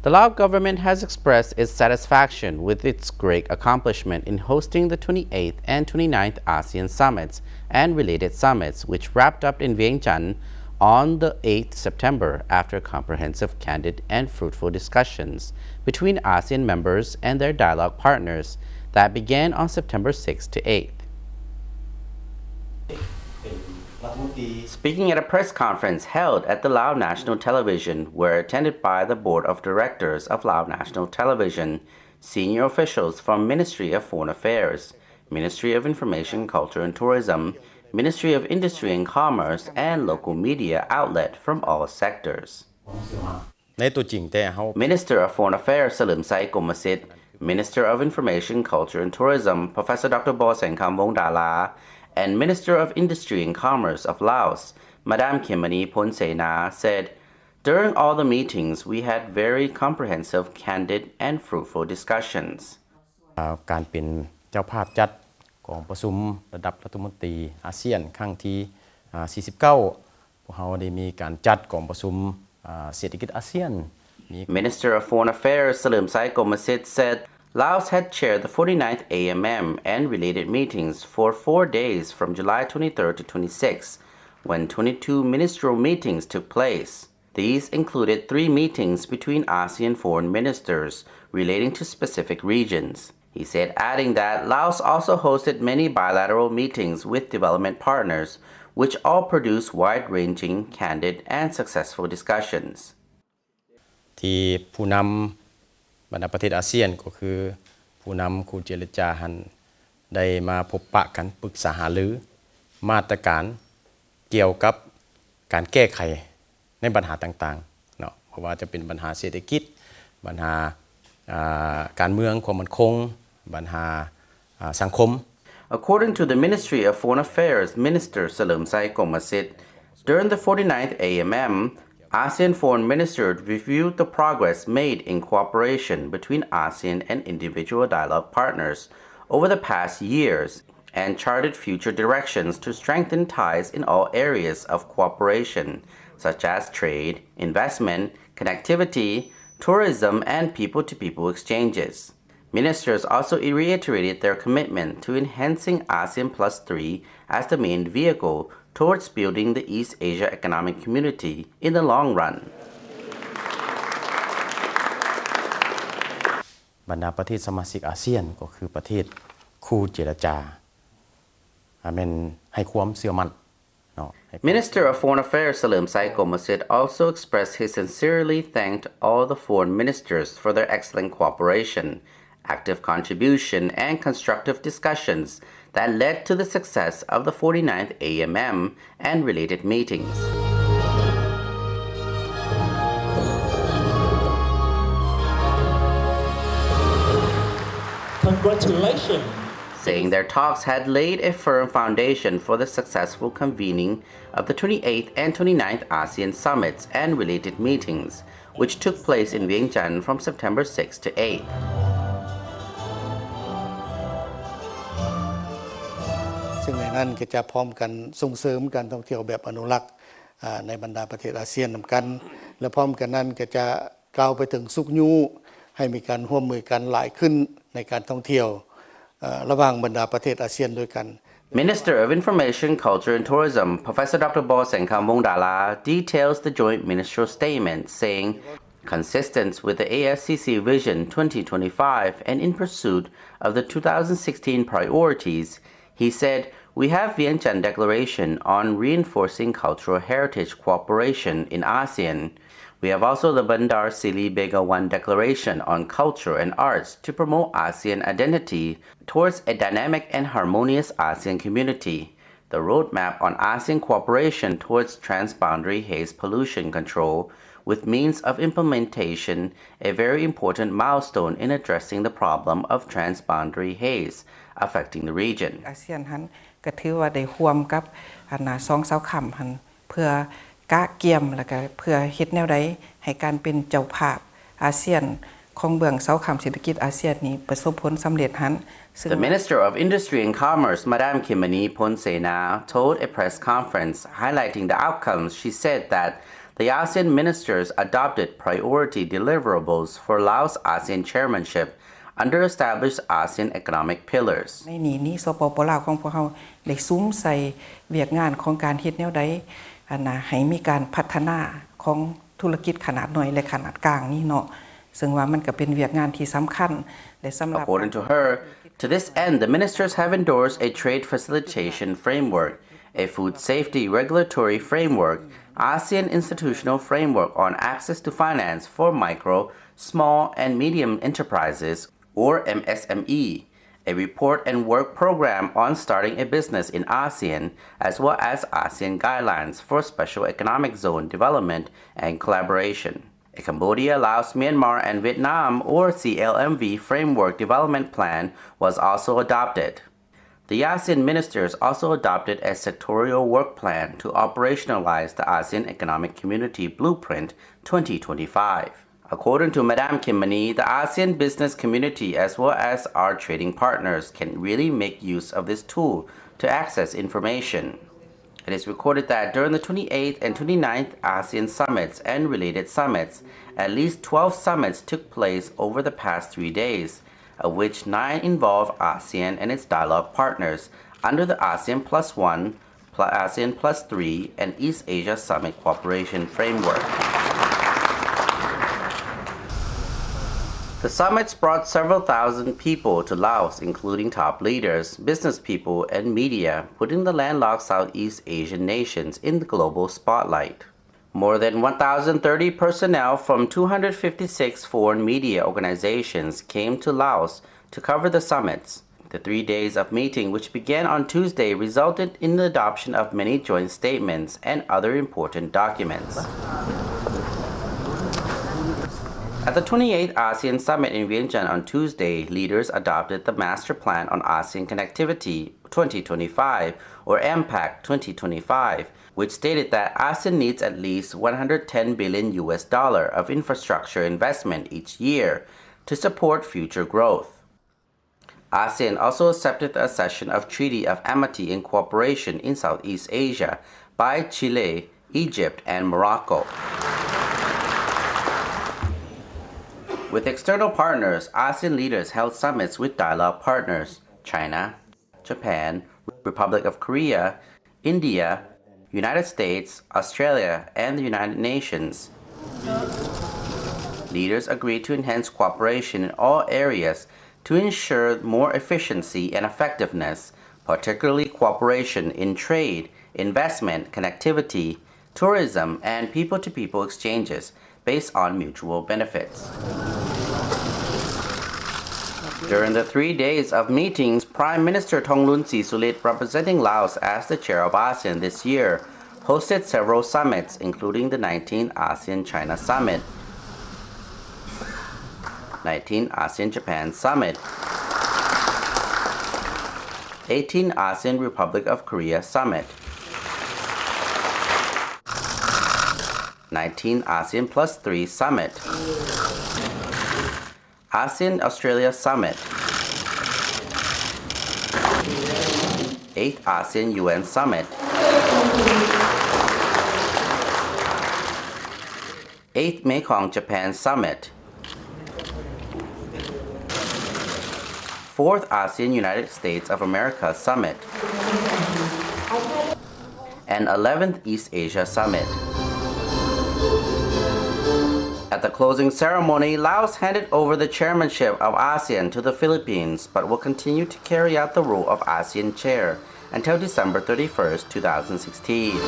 The Lao government has expressed its satisfaction with its great accomplishment in hosting the 28th and 29th Asean Summits and related summits, which wrapped up in Vientiane on the 8th September after comprehensive, candid, and fruitful discussions between ASEAN members and their dialogue partners that began on September 6 to 8th. Speaking at a press conference held at the Lao National Television, where attended by the Board of Directors of Lao National Television, senior officials from Ministry of Foreign Affairs, Ministry of Information, Culture and Tourism, Ministry of Industry and Commerce, and local media outlet from all sectors. Minister of Foreign Affairs Salim Sai Komasit, Minister of Information, Culture and Tourism Professor Dr. Bo Sengkham Vongdala, and Minister of Industry and Commerce of Laos, Madame Khimani Phonsena, said, "During all the meetings, we had very comprehensive, candid, and fruitful discussions." การเป็นเจ้าภาพจัดของประชุมระดับรัฐมนตรีอาเซียนครั้งที่49พวกเราได้มีการจัดกองประชุมเศรษฐกิจอาเซียน Minister of Foreign Affairs Salim Sai Komasit said Laos had chaired the 49th AMM and related meetings for 4 days from July 23rd to 26, when 22 ministerial meetings took place. These included 3 meetings between ASEAN foreign ministers relating to specific regions. He said, adding that Laos also hosted many bilateral meetings with development partners, which all produced wide-ranging, candid, and successful discussions. ที่ผู้นำบรรดาประเทศอาเซียนก็คือผู้นำคู่เจรจาหันได้มาพบปะกันปรึกษาหารือมาตรการเกี่ยวกับการแก้ไขในปัญหาต่างๆเนาะเพราะว่าจะเป็นปัญหาเศรษฐกิจปัญหาการเมืองความมั่นคงปัญหาสังคม According to the Ministry of Foreign Affairs Minister Salim Sai Komasit, during the 49th AMM, ASEAN foreign ministers reviewed the progress made in cooperation between ASEAN and individual dialogue partners over the past years and charted future directions to strengthen ties in all areas of cooperation, such as trade, investment, connectivity, tourism, and people-to-people exchanges. Ministers also reiterated their commitment to enhancing ASEAN Plus 3 as the main vehicle towards building the East Asia Economic Community in the long run. บรรดาประเทศสมาชิกอาเซียนก็คือประเทศคู่เจรจาให้ความเชื่อมั่น Minister of Foreign Affairs Salim Sai Komasit also expressed he sincerely thanked all the foreign ministers for their excellent cooperation, active contribution, and constructive discussions that led to the success of the 49th AMM and related meetings. Congratulations! Saying their talks had laid a firm foundation for the successful convening of the 28th and 29th ASEAN Summits and related meetings, which took place in Vientiane from September 6 to 8. ซึ่งในนั้นก็จะพร้อมกันส่งเสริมการท่องเที่ยวแบบอนุรักษ์ในบรรดาประเทศอาเซียนนำกันและพร้อมกันนั้นก็จะกล่าวไปถึงสุขยูให้มีการร่วมมือกันหลายขึ้นในการท่องเที่ยวระหว่างบรรดาประเทศอาเซียนด้วยกัน Minister of Information, Culture and Tourism, Professor Dr. Bo Sengkham Vongdala, details the joint ministerial statement, saying, consistent with the ASCC Vision 2025 and in pursuit of the 2016 priorities, he said, we have Vientiane Declaration on reinforcing cultural heritage cooperation in ASEAN. We have also the Bandar Seri Begawan 1 Declaration on culture and arts to promote ASEAN identity towards a dynamic and harmonious ASEAN community, the roadmap on ASEAN cooperation towards transboundary haze pollution control, with means of implementation, a very important milestone in addressing the problem of transboundary haze affecting the region. อาเซียนหันก็ถือว่าได้ร่วมกับ2เสาค้ำหันเพื่อกะเกี่ยมแล้วก็เพื่อเฮ็ดแนวใดให้การเป็นเจ้าภาพอาเซียนของเบื้องเสาค้ำเศรษฐกิจอาเซียนนี้ประสบผลสำเร็จหัน The Minister of Industry and Commerce, Madame Khimani Phonsena, told a press conference highlighting the outcomes. She said that the ASEAN ministers adopted priority deliverables for Laos ASEAN chairmanship under established ASEAN economic pillars. ในนี้สปปลาวของพวกเราได้ซุ้มใส่เวียกงานของการเฮ็ดแนวใดให้มีการพัฒนาของธุรกิจขนาดน้อยและขนาดกลางนี่เนาะซึ่งว่ามันก็เป็นเวียกงานที่สำคัญและสำหรับ According to her, to this end, the ministers have endorsed a trade facilitation framework, a food safety regulatory framework, ASEAN institutional framework on access to finance for micro, small, and medium enterprises, or MSME, a report and work program on starting a business in ASEAN, as well as ASEAN guidelines for special economic zone development and collaboration. A Cambodia, Laos, Myanmar, and Vietnam, or CLMV framework development plan was also adopted. The ASEAN ministers also adopted a sectorial work plan to operationalize the ASEAN Economic Community Blueprint 2025. According to Madame Kim Mani, the ASEAN business community as well as our trading partners can really make use of this tool to access information. It is recorded that during the 28th and 29th ASEAN Summits and related summits, at least 12 summits took place over the past 3 days, of which 9 involve ASEAN and its dialogue partners under the ASEAN Plus 1, ASEAN Plus 3, and East Asia Summit Cooperation Framework. The summits brought several thousand people to Laos, including top leaders, business people, and media, putting the landlocked Southeast Asian nations in the global spotlight. More than 1,030 personnel from 256 foreign media organizations came to Laos to cover the summits. The 3 days of meeting, which began on Tuesday, resulted in the adoption of many joint statements and other important documents. At the 28th ASEAN Summit in Vientiane on Tuesday, leaders adopted the Master Plan on ASEAN Connectivity 2025, or MPAC 2025, which stated that ASEAN needs at least $110 billion of infrastructure investment each year to support future growth. ASEAN also accepted the accession of Treaty of Amity and Cooperation in Southeast Asia by Chile, Egypt, and Morocco. With external partners, ASEAN leaders held summits with dialogue partners: China, Japan, Republic of Korea, India, United States, Australia, and the United Nations. Leaders agreed to enhance cooperation in all areas to ensure more efficiency and effectiveness, particularly cooperation in trade, investment, connectivity, tourism, and people-to-people exchanges based on mutual benefits. During the 3 days of meetings, Prime Minister Thongloun Sisoulith, representing Laos as the chair of ASEAN this year, hosted several summits, including the 19th ASEAN-China Summit, 19th ASEAN-Japan Summit, 18th ASEAN Republic of Korea Summit, 19th ASEAN Plus 3 Summit, ASEAN Australia Summit, 8th ASEAN UN Summit, 8th Mekong Japan Summit, 4th ASEAN United States of America Summit, and 11th East Asia Summit. At the closing ceremony, Laos handed over the chairmanship of ASEAN to the Philippines, but will continue to carry out the role of ASEAN chair until December 31st, 2016.